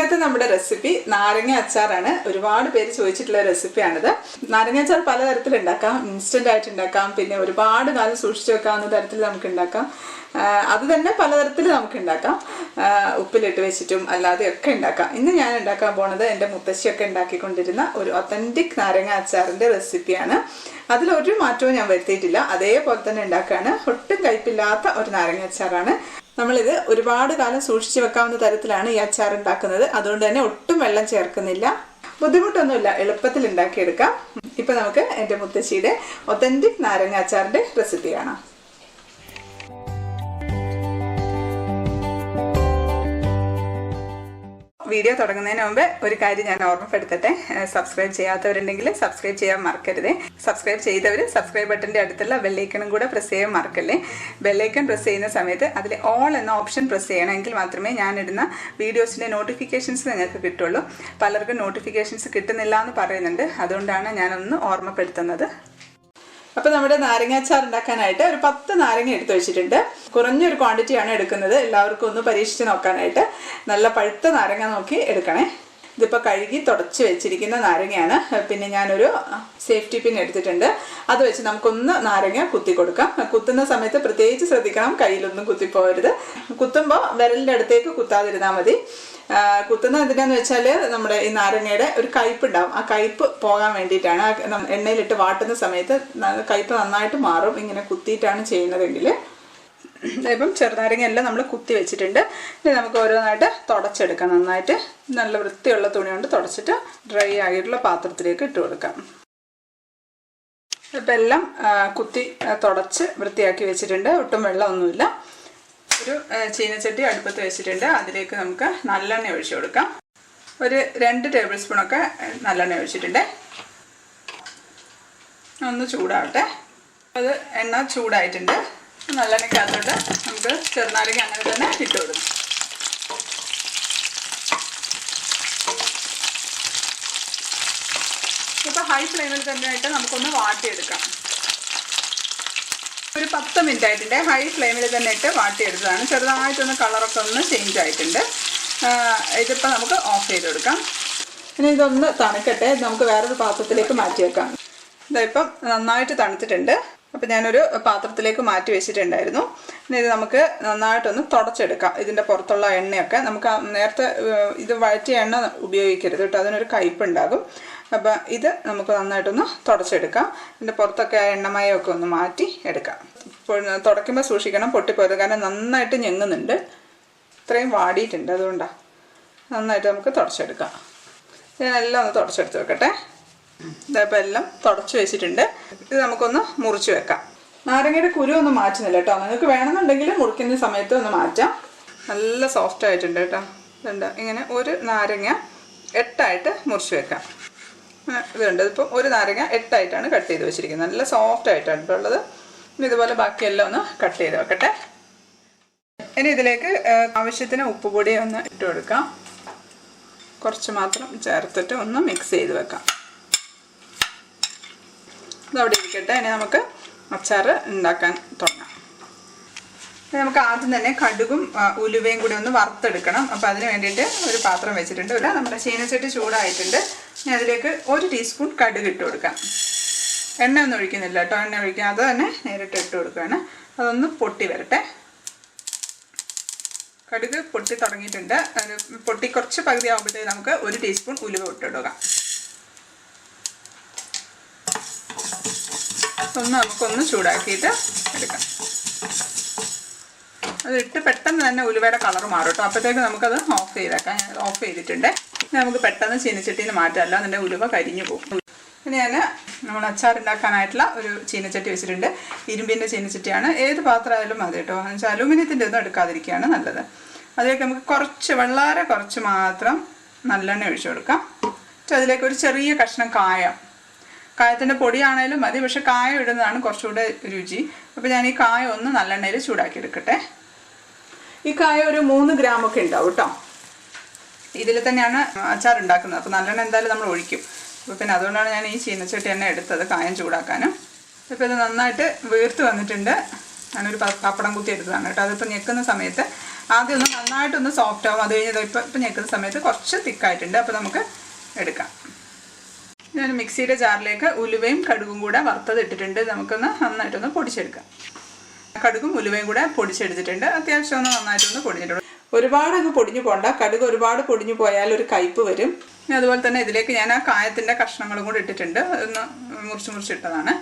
ഇന്നത്തെ നമ്മുടെ റെസിപ്പി നാരങ്ങ അച്ചാറാണ്. ഒരുപാട് പേര് ചോദിച്ചിട്ടുള്ള റെസിപ്പിയാണിത്. നാരങ്ങ അച്ചാർ പലതരത്തിൽ ഉണ്ടാക്കാം. ഇൻസ്റ്റന്റ് ആയിട്ട് ഉണ്ടാക്കാം, പിന്നെ ഒരുപാട് കാലം സൂക്ഷിച്ചു വെക്കാവുന്ന തരത്തിൽ നമുക്ക് ഉണ്ടാക്കാം. അത് തന്നെ പലതരത്തിൽ നമുക്ക് ഉണ്ടാക്കാം. ഉപ്പിലിട്ട് വെച്ചിട്ടും അല്ലാതെയൊക്കെ ഉണ്ടാക്കാം. ഇന്ന് ഞാൻ ഉണ്ടാക്കാൻ പോണത് എൻ്റെ മുത്തശ്ശിയൊക്കെ ഉണ്ടാക്കിക്കൊണ്ടിരുന്ന ഒരു ഒത്തൻറ്റിക് നാരങ്ങ അച്ചാറിൻ്റെ റെസിപ്പിയാണ്. അതിലൊരു മാറ്റവും ഞാൻ വരുത്തിയിട്ടില്ല, അതേപോലെ തന്നെ ഉണ്ടാക്കുകയാണ്. ഒട്ടും കയ്പില്ലാത്ത ഒരു നാരങ്ങ അച്ചാറാണ്. നമ്മളിത് ഒരുപാട് കാലം സൂക്ഷിച്ചു വെക്കാവുന്ന തരത്തിലാണ് ഈ അച്ചാർ ഉണ്ടാക്കുന്നത്. അതുകൊണ്ട് തന്നെ ഒട്ടും വെള്ളം ചേർക്കുന്നില്ല. ബുദ്ധിമുട്ടൊന്നുമില്ല, എളുപ്പത്തിൽ ഉണ്ടാക്കിയെടുക്കാം. ഇപ്പം നമുക്ക് എൻ്റെ മുത്തശ്ശിയുടെ ഒത്തൻറ്റിക് നാരങ്ങ അച്ചാറിൻ്റെ റെസിപ്പി കാണാം. വീഡിയോ തുടങ്ങുന്നതിന് മുമ്പ് ഒരു കാര്യം ഞാൻ ഓർമ്മപ്പെടുത്തട്ടെ. സബ്സ്ക്രൈബ് ചെയ്യാത്തവരുണ്ടെങ്കിൽ സബ്സ്ക്രൈബ് ചെയ്യാൻ മറക്കരുത്. സബ്സ്ക്രൈബ് ചെയ്തവർ സബ്സ്ക്രൈബ് ബട്ടൻ്റെ അടുത്തുള്ള ബെല്ലൈക്കണും കൂടെ പ്രസ് ചെയ്യാൻ മറക്കല്ലേ. ബെല്ലൈക്കൺ പ്രസ് ചെയ്യുന്ന സമയത്ത് അതിൽ ഓൾ എന്ന ഓപ്ഷൻ പ്രസ് ചെയ്യണമെങ്കിൽ മാത്രമേ ഞാനിടുന്ന വീഡിയോസിൻ്റെ നോട്ടിഫിക്കേഷൻസ് നിങ്ങൾക്ക് കിട്ടുള്ളൂ. പലർക്കും നോട്ടിഫിക്കേഷൻസ് കിട്ടുന്നില്ല എന്ന് പറയുന്നുണ്ട്. അതുകൊണ്ടാണ് ഞാനൊന്ന് ഓർമ്മപ്പെടുത്തുന്നത്. അപ്പോൾ നമ്മുടെ നാരങ്ങ അച്ചാർ ഉണ്ടാക്കാനായിട്ട് ഒരു 10 നാരങ്ങ എടുത്തു വെച്ചിട്ടുണ്ട്. കുറഞ്ഞൊരു ക്വാണ്ടിറ്റിയാണ് എടുക്കുന്നത്, എല്ലാവർക്കും ഒന്ന് പരീക്ഷിച്ച് നോക്കാനായിട്ട്. നല്ല പഴുത്ത നാരങ്ങ നോക്കി എടുക്കണേ. ഇതിപ്പോൾ കഴുകി തുടച്ച് വെച്ചിരിക്കുന്ന നാരങ്ങയാണ്. പിന്നെ ഞാനൊരു സേഫ്റ്റി പിൻ എടുത്തിട്ടുണ്ട്. അത് വെച്ച് നമുക്കൊന്ന് നാരങ്ങ കുത്തി കൊടുക്കാം. കുത്തുന്ന സമയത്ത് പ്രത്യേകിച്ച് ശ്രദ്ധിക്കണം, കയ്യിലൊന്നും കുത്തിപ്പോകരുത്. കുത്തുമ്പോൾ വിരലിൻ്റെ അടുത്തേക്ക് കുത്താതിരുന്നാൽ മതി. കുത്തുന്നത് എന്തിനാന്ന് വെച്ചാൽ നമ്മുടെ ഈ നാരങ്ങയുടെ ഒരു കയ്പ്പ് ഉണ്ടാവും. ആ കയ്പ്പ് പോകാൻ വേണ്ടിയിട്ടാണ്. എണ്ണയിലിട്ട് വാട്ടുന്ന സമയത്ത് കയ്പ്പ് നന്നായിട്ട് മാറും ഇങ്ങനെ കുത്തിയിട്ടാണ് ചെയ്യുന്നതെങ്കിൽ. ഇപ്പം ചെറുനാരങ്ങ എല്ലാം നമ്മൾ കുത്തി വെച്ചിട്ടുണ്ട്. ഇനി നമുക്ക് ഓരോന്നായിട്ട് തുടച്ചെടുക്കാം. നന്നായിട്ട് നല്ല വൃത്തിയുള്ള തുണി കൊണ്ട് തുടച്ചിട്ട് ഡ്രൈ ആയിട്ടുള്ള പാത്രത്തിലേക്ക് ഇട്ട് കൊടുക്കാം. ഇപ്പം എല്ലാം കുത്തി തുടച്ച് വൃത്തിയാക്കി വെച്ചിട്ടുണ്ട്. ഒട്ടും വെള്ളമൊന്നുമില്ല. ഒരു ചീനച്ചട്ടി അടുപ്പത്ത് വെച്ചിട്ടുണ്ട്. അതിലേക്ക് നമുക്ക് നല്ലെണ്ണ ഒഴിച്ചു കൊടുക്കാം. ഒരു 2 ടേബിൾ സ്പൂണൊക്കെ നല്ലെണ്ണ ഒഴിച്ചിട്ടുണ്ട്. ഒന്ന് ചൂടാവട്ടെ. അത് എണ്ണ ചൂടായിട്ടുണ്ട്. നല്ലെണ്ണയ്ക്കകത്തോട്ട് നമുക്ക് ചെറുനാരങ്ങ അങ്ങനെ തന്നെ ഇട്ട് കൊടുക്കും. ഇപ്പോൾ ഹൈ ഫ്ലെയിമിൽ തന്നെ ആയിട്ട് നമുക്കൊന്ന് വാട്ടിയെടുക്കാം. ഒരു 10 മിനിറ്റ് ആയിട്ടുണ്ട്. ഹൈ ഫ്ലെയിമിൽ തന്നെ ഇട്ട് വാട്ടിയെടുത്തതാണ്. ചെറുതായിട്ടൊന്ന് കളറൊക്കെ ഒന്ന് ചേഞ്ച് ആയിട്ടുണ്ട്. ഇതിപ്പോൾ നമുക്ക് ഓഫ് ചെയ്ത് കൊടുക്കാം. ഇനി ഇതൊന്ന് തണുക്കട്ടെ. നമുക്ക് വേറൊരു പാത്രത്തിലേക്ക് മാറ്റി വെക്കാം. ഇതിപ്പം നന്നായിട്ട് തണുത്തിട്ടുണ്ട്. അപ്പോൾ ഞാനൊരു പാത്രത്തിലേക്ക് മാറ്റി വെച്ചിട്ടുണ്ടായിരുന്നു. ഇനി ഇത് നമുക്ക് നന്നായിട്ടൊന്ന് തുടച്ചെടുക്കാം. ഇതിൻ്റെ പുറത്തുള്ള എണ്ണയൊക്കെ നമുക്ക് നേരത്തെ ഇത് വഴറ്റിയ എണ്ണ ഉപയോഗിക്കരുത് കേട്ടോ, അതിനൊരു കയ്പുണ്ടാകും. അപ്പോൾ ഇത് നമുക്ക് നന്നായിട്ടൊന്ന് തുടച്ചെടുക്കാം. ഇതിൻ്റെ പുറത്തൊക്കെ എണ്ണമയമൊക്കെ ഒന്ന് മാറ്റി എടുക്കാം. തുടയ്ക്കുമ്പോൾ സൂക്ഷിക്കണം, പൊട്ടിപ്പോയത്. കാരണം നന്നായിട്ട് ഞെങ്ങുന്നുണ്ട്. ഇത്രയും വാടിയിട്ടുണ്ട്, അതുകൊണ്ടാണ്. നന്നായിട്ട് നമുക്ക് തുടച്ചെടുക്കാം. ഞാനെല്ലാം ഒന്ന് തുടച്ചെടുത്ത് വെക്കട്ടെ. ഇതപ്പോൾ എല്ലാം തുടച്ച് വെച്ചിട്ടുണ്ട്. ഇത് നമുക്കൊന്ന് മുറിച്ച് വെക്കാം. നാരങ്ങയുടെ കുരു ഒന്നും മാറ്റുന്നില്ല കേട്ടോ. നിങ്ങൾക്ക് വേണമെന്നുണ്ടെങ്കിൽ മുറിക്കുന്ന സമയത്ത് ഒന്ന് മാറ്റാം. നല്ല സോഫ്റ്റ് ആയിട്ടുണ്ട് കേട്ടോ. ഇതുണ്ട്. ഇങ്ങനെ ഒരു നാരങ്ങ 8ആയിട്ട് മുറിച്ച് വെക്കാം. ഇതുണ്ട്. ഇതിപ്പോൾ ഒരു നാരങ്ങ 8ആയിട്ടാണ് കട്ട് ചെയ്ത് വെച്ചിരിക്കുന്നത്. നല്ല സോഫ്റ്റ് ആയിട്ടാണ് ഇപ്പോൾ ഉള്ളത്. ഇനി ഇതുപോലെ ബാക്കിയെല്ലാം ഒന്ന് കട്ട് ചെയ്ത് വെക്കട്ടെ. ഇനി ഇതിലേക്ക് ആവശ്യത്തിന് ഉപ്പുപൊടി ഒന്ന് ഇട്ട് കൊടുക്കാം. കുറച്ച് മാത്രം ചേർത്തിട്ട് ഒന്ന് മിക്സ് ചെയ്ത് വെക്കാം. ഇതവിടെ ഇരിക്കട്ടെ. ഇനി നമുക്ക് അച്ചാർ ഉണ്ടാക്കാൻ തുടങ്ങാം. നമുക്ക് ആദ്യം തന്നെ കടുകും ഉലുവയും കൂടി ഒന്ന് വറുത്തെടുക്കണം. അപ്പോൾ അതിന് വേണ്ടിയിട്ട് ഒരു പാത്രം വെച്ചിട്ടുണ്ട്. നമ്മുടെ ചീനച്ചട്ടി ചൂടായിട്ടുണ്ട്. ഇനി അതിലേക്ക് 1 ടീസ്പൂൺ കടുക് ഇട്ട് കൊടുക്കാം. എണ്ണ ഒന്നും ഒഴിക്കുന്നില്ല കേട്ടോ. എണ്ണ ഒഴിക്കാതെ തന്നെ നേരിട്ട് ഇട്ട് കൊടുക്കുകയാണ്. അതൊന്ന് പൊട്ടി വരട്ടെ. കടുക് പൊട്ടി തുടങ്ങിയിട്ടുണ്ട്. പൊട്ടി കുറച്ച് പകുതി ആകുമ്പോഴത്തേക്ക് നമുക്ക് 1 ടീസ്പൂൺ ഉലുവ ഇട്ടിടുക. നമുക്കൊന്ന് ചൂടാക്കിയിട്ട് എടുക്കാം. അതിട്ട് പെട്ടെന്ന് തന്നെ ഉലുവയുടെ കളർ മാറും കേട്ടോ. അപ്പോഴത്തേക്ക് നമുക്കത് ഓഫ് ചെയ്തേക്കാം. ഞാൻ ഓഫ് ചെയ്തിട്ടുണ്ട്. നമുക്ക് പെട്ടെന്ന് ചീനച്ചട്ടിയിൽ മാറ്റാമല്ല, അതിൻ്റെ ഉലുവ കരിഞ്ഞു പോകും. ഇനി ഞാൻ നമ്മൾ അച്ചാർ ഉണ്ടാക്കാനായിട്ടുള്ള ഒരു ചീനച്ചട്ടി വെച്ചിട്ടുണ്ട്. ഇരുമ്പിൻ്റെ ചീനച്ചട്ടിയാണ്. ഏത് പാത്രമായാലും മതി കേട്ടോ. എന്ന് വെച്ചാൽ അലുമിനിയത്തിൻ്റെ ഒന്നും എടുക്കാതിരിക്കുകയാണ് നല്ലത്. അതിലേക്ക് നമുക്ക് വളരെ കുറച്ച് മാത്രം നല്ലെണ്ണ ഒഴിച്ചു കൊടുക്കാം. അതിലേക്ക് ഒരു ചെറിയ കഷ്ണം കായത്തിൻ്റെ പൊടിയാണേലും മതി, പക്ഷെ കായം ഇടുന്നതാണ് കുറച്ചുകൂടെ രുചി. അപ്പോൾ ഞാൻ ഈ കായം ഒന്ന് നല്ലെണ്ണയിൽ ചൂടാക്കി എടുക്കട്ടെ. ഈ കായം ഒരു 3 ഗ്രാമൊക്കെ ഉണ്ടാവും കേട്ടോ. ഇതിൽ തന്നെയാണ് അച്ചാർ ഉണ്ടാക്കുന്നത്. അപ്പോൾ നല്ലെണ്ണ എന്തായാലും നമ്മൾ ഒഴിക്കും. അപ്പോൾ പിന്നെ അതുകൊണ്ടാണ് ഞാൻ ഈ ചീനച്ചട്ടി എണ്ണ എടുത്തത് കായം ചൂടാക്കാനും. ഇപ്പോൾ ഇത് നന്നായിട്ട് വീർത്ത് വന്നിട്ടുണ്ട്. ഞാനൊരു പപ്പടം കുത്തി എടുത്തതാണ് കേട്ടോ. അതിപ്പോൾ ഞെക്കുന്ന സമയത്ത് ആദ്യം ഒന്ന് നന്നായിട്ടൊന്ന് സോഫ്റ്റ് ആവും. അത് കഴിഞ്ഞത് ഇപ്പം ഞെക്കുന്ന സമയത്ത് കുറച്ച് തിക്കായിട്ടുണ്ട്. അപ്പോൾ നമുക്ക് എടുക്കാം. ഞാൻ മിക്സിയുടെ ജാറിലേക്ക് ഉലുവയും കടുകും കൂടെ വറുത്തത് ഇട്ടിട്ടുണ്ട്. നമുക്കൊന്ന് നന്നായിട്ടൊന്ന് പൊടിച്ചെടുക്കാം. കടുകും ഉലുവയും കൂടെ പൊടിച്ചെടുത്തിട്ടുണ്ട്. അത്യാവശ്യം ഒന്ന് നന്നായിട്ടൊന്ന് പൊടിഞ്ഞിട്ടുണ്ട്. ഒരുപാടങ്ങ് പൊടിഞ്ഞു പോകണ്ട. കടുക് ഒരുപാട് പൊടിഞ്ഞു പോയാൽ ഒരു കയ്പ്പ് വരും. അതുപോലെ തന്നെ ഇതിലേക്ക് ഞാൻ ആ കായത്തിൻ്റെ കഷ്ണങ്ങളും കൂടി ഇട്ടിട്ടുണ്ട്. ഒന്ന് മുറിച്ചിട്ടതാണ്.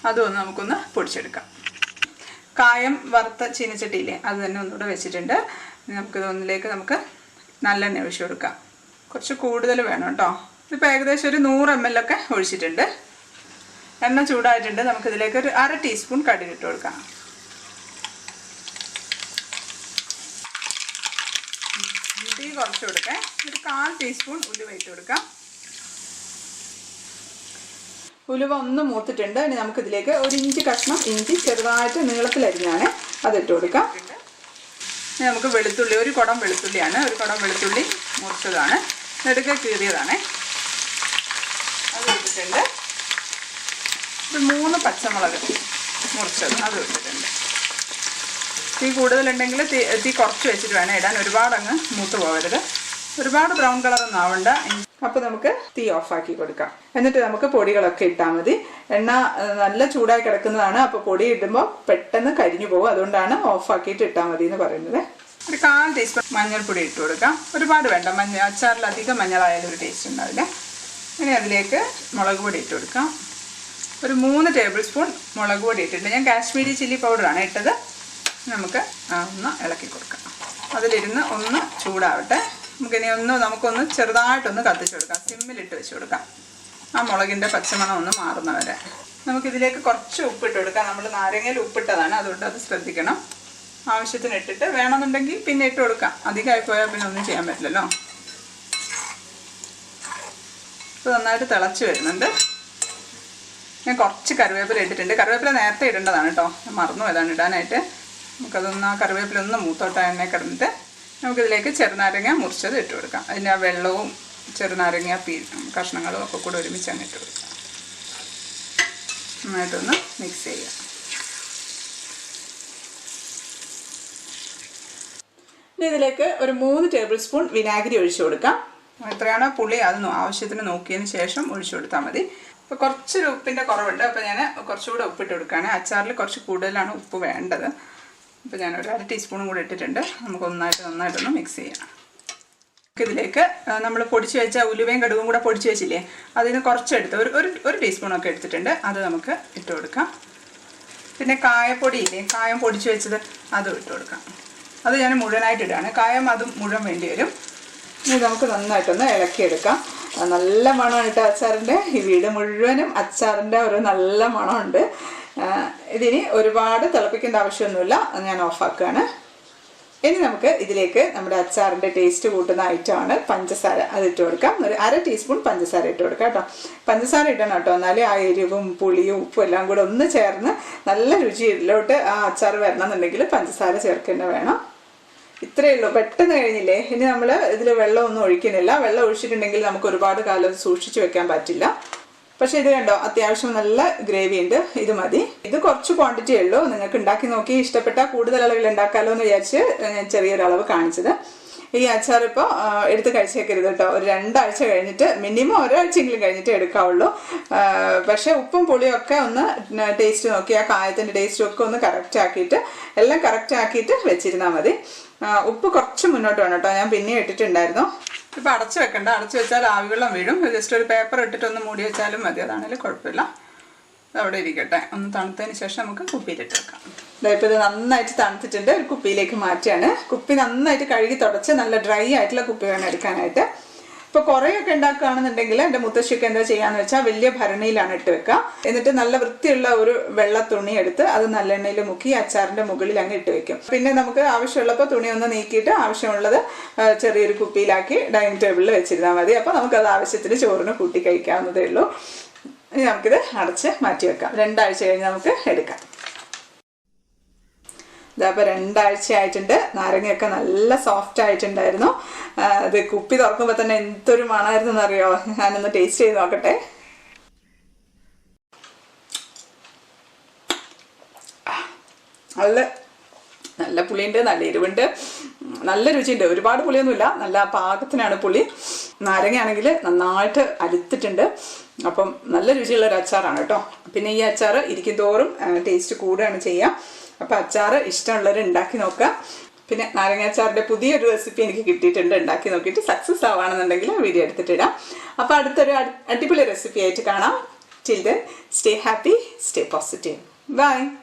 അതും നമുക്കൊന്ന് പൊടിച്ചെടുക്കാം. കായം വറുത്ത ചീനച്ചട്ടിയില്ലേ, അത് തന്നെ ഒന്നുകൂടെ വെച്ചിട്ടുണ്ട്. നമുക്കിതൊന്നിലേക്ക് നമുക്ക് നല്ലെണ്ണ ഒഴിച്ചു കൊടുക്കാം. കുറച്ച് കൂടുതൽ വേണം കേട്ടോ. ഇപ്പോൾ ഏകദേശം ഒരു 100 ml ഒക്കെ ഒഴിച്ചിട്ടുണ്ട്. എണ്ണ ചൂടായിട്ടുണ്ട്. നമുക്കിതിലേക്ക് ഒരു 1/2 ടീസ്പൂൺ കടുക് ഇട്ട് കൊടുക്കാം. തീ കുറച്ച് കൊടുക്കാം. ഒരു 1/4 ടീസ്പൂൺ ഉലുവ ഇട്ട് കൊടുക്കാം. ഉലുവ ഒന്ന് മൂത്തിട്ടുണ്ട്. ഇനി നമുക്കിതിലേക്ക് 1 ഇഞ്ച് കഷ്ണം ഇഞ്ചി ചെറുതായിട്ട് നീളത്തിലരിഞ്ഞാണ് അതിട്ട് കൊടുക്കാം. ഇനി നമുക്ക് വെളുത്തുള്ളി, ഒരു കുടം വെളുത്തുള്ളിയാണ്. ഒരു കുടം വെളുത്തുള്ളി മുറിച്ചതാണ്, നെടുക്കെ കീറിയതാണ്, അത് ഇട്ടിട്ടുണ്ട്. ഒരു 3 പച്ചമുളക് മുറിച്ചത് അത് ഇട്ടിട്ടുണ്ട്. തീ കൂടുതലുണ്ടെങ്കിൽ തീ കുറച്ച് വെച്ചിട്ട് വേണം ഇടാൻ. ഒരുപാടങ്ങ് മൂത്ത് പോകരുത്. ഒരുപാട് ബ്രൗൺ കളറൊന്നും ആവണ്ട. അപ്പോൾ നമുക്ക് തീ ഓഫാക്കി കൊടുക്കാം. എന്നിട്ട് നമുക്ക് പൊടികളൊക്കെ ഇട്ടാൽ മതി. എണ്ണ നല്ല ചൂടായി കിടക്കുന്നതാണ്. അപ്പോൾ പൊടി ഇടുമ്പോൾ പെട്ടെന്ന് കരിഞ്ഞു പോകും. അതുകൊണ്ടാണ് ഓഫാക്കിയിട്ട് ഇട്ടാൽ മതി എന്ന് പറയുന്നത്. ഒരു 1/4 ടീസ്പൂൺ മഞ്ഞൾപ്പൊടി ഇട്ട് കൊടുക്കാം. ഒരുപാട് വേണ്ട. അച്ചാറിൽ അധികം മഞ്ഞളായാലും ഒരു ടേസ്റ്റ് ഉണ്ടാവില്ല. ഇനി അതിലേക്ക് മുളക് പൊടി ഇട്ട് കൊടുക്കാം. ഒരു 3 ടേബിൾ സ്പൂൺ മുളക് പൊടി ഇട്ടിട്ടുണ്ട്. ഞാൻ കാശ്മീരി ചില്ലി പൗഡറാണ് ഇട്ടത്. നമുക്ക് ഒന്ന് ഇളക്കി കൊടുക്കാം. അതിലിരുന്ന് ഒന്ന് ചൂടാവട്ടെ. നമുക്കിനി നമുക്കൊന്ന് ചെറുതായിട്ടൊന്ന് കത്തിച്ച് കൊടുക്കാം. സിമ്മിലിട്ട് വെച്ച് കൊടുക്കാം. ആ മുളകിൻ്റെ പച്ചമണം ഒന്ന് മാറുന്നവരെ. നമുക്കിതിലേക്ക് കുറച്ച് ഉപ്പിട്ട് കൊടുക്കാം. നമ്മൾ നാരങ്ങയിൽ ഉപ്പിട്ടതാണ്, അതുകൊണ്ട് അത് ശ്രദ്ധിക്കണം. ആവശ്യത്തിന് ഇട്ടിട്ട് വേണമെന്നുണ്ടെങ്കിൽ പിന്നെ ഇട്ട് കൊടുക്കാം. അധികമായി പോയാൽ പിന്നെ ഒന്നും ചെയ്യാൻ പറ്റില്ലല്ലോ. ഇപ്പോൾ നന്നായിട്ട് തിളച്ച് വരുന്നുണ്ട്. ഞാൻ കുറച്ച് കറിവേപ്പില ഇട്ടിട്ടുണ്ട്. കറിവേപ്പില നേരത്തെ ഇടേണ്ടതാണ് കേട്ടോ. ഞാൻ മറന്നു പോയതാണ് ഇടാനായിട്ട്. നമുക്കതൊന്ന് ആ കറിവേപ്പില ഒന്ന് മൂത്തോട്ട എണ്ണ കിടന്നിട്ട് നമുക്കിതിലേക്ക് ചെറുനാരങ്ങ മുറിച്ചത് ഇട്ട് കൊടുക്കാം. അതിൻ്റെ ആ വെള്ളവും ചെറുനാരങ്ങ കഷ്ണങ്ങളും ഒക്കെ കൂടെ ഒരുമിച്ച് അങ്ങ് ഇട്ട് കൊടുക്കാം. നന്നായിട്ടൊന്ന് മിക്സ് ചെയ്യാം. ഇനി ഇതിലേക്ക് ഒരു 3 ടേബിൾ സ്പൂൺ വിനാഗിരി ഒഴിച്ചു കൊടുക്കാം. എത്രയാണോ പുളി അത് ആവശ്യത്തിന് നോക്കിയതിന് ശേഷം ഒഴിച്ചു കൊടുത്താൽ മതി. ഇപ്പോൾ കുറച്ചൊരു ഉപ്പിൻ്റെ കുറവുണ്ട്. അപ്പോൾ ഞാൻ കുറച്ചുകൂടെ ഉപ്പിട്ട് കൊടുക്കുകയാണ്. അച്ചാറിൽ കുറച്ച് കൂടുതലാണ് ഉപ്പ് വേണ്ടത്. അപ്പോൾ ഞാനൊരു 1/2 ടീസ്പൂണും കൂടി ഇട്ടിട്ടുണ്ട്. നമുക്ക് നന്നായിട്ടൊന്ന് മിക്സ് ചെയ്യാം. ഇതിലേക്ക് നമ്മൾ പൊടിച്ച് വെച്ച ഉലുവയും കടുകും കൂടെ പൊടിച്ച് വെച്ചില്ലേ, അതിന് കുറച്ചെടുത്ത് ഒരു ടീസ്പൂണൊക്കെ എടുത്തിട്ടുണ്ട്. അത് നമുക്ക് ഇട്ട് കൊടുക്കാം. പിന്നെ കായപ്പൊടി ഇല്ലേ, കായം പൊടിച്ച് വെച്ചത് അതും ഇട്ട് കൊടുക്കാം. അത് ഞാൻ മുഴുവനായിട്ട് ഇടുകയാണ്. കായം അതും മുഴുവൻ വേണ്ടി വരും. ഇനി നമുക്ക് നന്നായിട്ടൊന്ന് ഇളക്കിയെടുക്കാം. നല്ല മണമാണ് കേട്ടോ അച്ചാറിൻ്റെ. ഈ വീട് മുഴുവനും അച്ചാറിൻ്റെ ഒരു നല്ല മണമുണ്ട്. ഇതിനി ഒരുപാട് തിളപ്പിക്കേണ്ട ആവശ്യമൊന്നുമില്ല. ഞാൻ ഓഫാക്കുകയാണ്. ഇനി നമുക്ക് ഇതിലേക്ക് നമ്മുടെ അച്ചാറിൻ്റെ ടേസ്റ്റ് കൂട്ടുന്ന ഐറ്റമാണ് പഞ്ചസാര. അതിട്ട് കൊടുക്കാം. ഒരു 1/2 ടീസ്പൂൺ പഞ്ചസാര ഇട്ട് കൊടുക്കാം കേട്ടോ. പഞ്ചസാര ഇടണം കേട്ടോ. എന്നാലേ ആ എരിവും പുളിയും ഉപ്പും എല്ലാം കൂടെ ഒന്ന് ചേർന്ന് നല്ല രുചിയിലോട്ട് ആ അച്ചാർ വരണമെന്നുണ്ടെങ്കിൽ പഞ്ചസാര ചേർക്കേണ്ട വേണം. ഇത്രയേ ഉള്ളൂ. പെട്ടെന്ന് കഴിഞ്ഞില്ലേ. ഇനി നമ്മൾ ഇതിൽ വെള്ളമൊന്നും ഒഴിക്കുന്നില്ല. വെള്ളം ഒഴിച്ചിട്ടുണ്ടെങ്കിൽ നമുക്ക് ഒരുപാട് കാലം സൂക്ഷിച്ചു വെക്കാൻ പറ്റില്ല. പക്ഷേ ഇത് കണ്ടോ, അത്യാവശ്യം നല്ല ഗ്രേവി ഉണ്ട്. ഇത് മതി. ഇത് കുറച്ച് ക്വാണ്ടിറ്റി ഉള്ളൂ. നിങ്ങൾക്ക് ഉണ്ടാക്കി നോക്കി ഇഷ്ടപ്പെട്ടാൽ കൂടുതൽ അളവിൽ ഉണ്ടാക്കാമല്ലോ എന്ന് വിചാരിച്ച് ഞാൻ ചെറിയൊരളവ് കാണിച്ചത്. ഈ അച്ചാർ ഇപ്പോൾ എടുത്ത് കഴിച്ചേക്കരുത് കേട്ടോ. ഒരു 2 ആഴ്ച കഴിഞ്ഞിട്ട്, മിനിമം ഒരാഴ്ചയെങ്കിലും കഴിഞ്ഞിട്ട് എടുക്കാവുള്ളൂ. പക്ഷേ ഉപ്പും പുളിയും ഒക്കെ ഒന്ന് ടേസ്റ്റ് നോക്കി, ആ കായത്തിൻ്റെ ടേസ്റ്റും ഒക്കെ ഒന്ന് കറക്റ്റ് ആക്കിയിട്ട് എല്ലാം കറക്റ്റ് ആക്കിയിട്ട് വെച്ചിരുന്നാൽ മതി. ഉപ്പ് കുറച്ച് മുന്നോട്ട് വേണം കേട്ടോ. ഞാൻ പിന്നെ ഇട്ടിട്ടുണ്ടായിരുന്നു. ഇപ്പോൾ അടച്ചു വെക്കണ്ട. അടച്ചു വെച്ചാൽ ആവിവെള്ളം വീഴും. ജസ്റ്റ് ഒരു പേപ്പർ ഇട്ടിട്ടൊന്ന് മൂടി വെച്ചാലും മതി. അതാണെങ്കിലും കുഴപ്പമില്ല. അവിടെ ഇരിക്കട്ടെ. ഒന്ന് തണുത്തതിന് ശേഷം നമുക്ക് കുപ്പിയിലിട്ട് വെക്കാം. ഇപ്പോൾ ഇത് നന്നായിട്ട് തണുത്തിട്ടുണ്ട്. ഒരു കുപ്പിയിലേക്ക് മാറ്റുകയാണ്. കുപ്പി നന്നായിട്ട് കഴുകി തുടച്ച് നല്ല ഡ്രൈ ആയിട്ടുള്ള കുപ്പി വേണം എടുക്കാനായിട്ട്. ഇപ്പോൾ കുറേയൊക്കെ ഉണ്ടാക്കുകയാണെന്നുണ്ടെങ്കിൽ എൻ്റെ മുത്തശ്ശിയൊക്കെ എന്താ ചെയ്യാന്ന് വെച്ചാൽ വലിയ ഭരണിയിലാണ് ഇട്ട് വെക്കുക. എന്നിട്ട് നല്ല വൃത്തിയുള്ള ഒരു വെള്ള തുണി എടുത്ത് അത് നല്ലെണ്ണയിൽ മുക്കി അച്ചാറിൻ്റെ മുകളിൽ അങ്ങ് ഇട്ട് വെക്കും. പിന്നെ നമുക്ക് ആവശ്യമുള്ളപ്പോൾ തുണി ഒന്ന് നീക്കിയിട്ട് ആവശ്യമുള്ളത് ചെറിയൊരു കുപ്പിയിലാക്കി ഡൈനിങ് ടേബിളിൽ വെച്ചിരുന്നാൽ മതി. അപ്പോൾ നമുക്കത് ആവശ്യത്തിന് ചോറിന് കൂട്ടി കഴിക്കാവുന്നതേ ഉള്ളൂ. ഇനി നമുക്കിത് അടച്ച് മാറ്റി വെക്കാം. 2 ആഴ്ച കഴിഞ്ഞ് നമുക്ക് എടുക്കാം. ഇതപ്പോൾ 2 ആഴ്ച ആയിട്ടുണ്ട്. നാരങ്ങയൊക്കെ നല്ല സോഫ്റ്റ് ആയിട്ടുണ്ടായിരുന്നു. അത് കുപ്പി തുറക്കുമ്പോൾ തന്നെ എന്തൊരു മണമായിരുന്നു എന്നറിയോ. ഞാനൊന്ന് ടേസ്റ്റ് ചെയ്ത് നോക്കട്ടെ. നല്ല പുളിയുണ്ട്, നല്ല എരിവുണ്ട്, നല്ല രുചിയുണ്ട്. ഒരുപാട് പുളിയൊന്നുമില്ല, നല്ല പാകത്തിനാണ് പുളി. നാരങ്ങയാണെങ്കിൽ നന്നായിട്ട് അലുത്തിട്ടുണ്ട്. അപ്പം നല്ല രുചിയുള്ള ഒരു അച്ചാറാണ് കേട്ടോ. പിന്നെ ഈ അച്ചാർ ഇരിക്കും തോറും ടേസ്റ്റ് കൂടുകയാണ് ചെയ്യുക. അപ്പം അച്ചാർ ഇഷ്ടമുള്ളവർ ഉണ്ടാക്കി നോക്കുക. പിന്നെ നാരങ്ങ അച്ചാറിൻ്റെ പുതിയൊരു റെസിപ്പി എനിക്ക് കിട്ടിയിട്ടുണ്ട്. ഉണ്ടാക്കി നോക്കിയിട്ട് സക്സസ് ആവുകയാണെന്നുണ്ടെങ്കിൽ വീഡിയോ എടുത്തിട്ടിടാം. അപ്പോൾ അടുത്തൊരു അടിപൊളി റെസിപ്പി ആയിട്ട് കാണാം. Till then, stay happy, stay positive. Bye.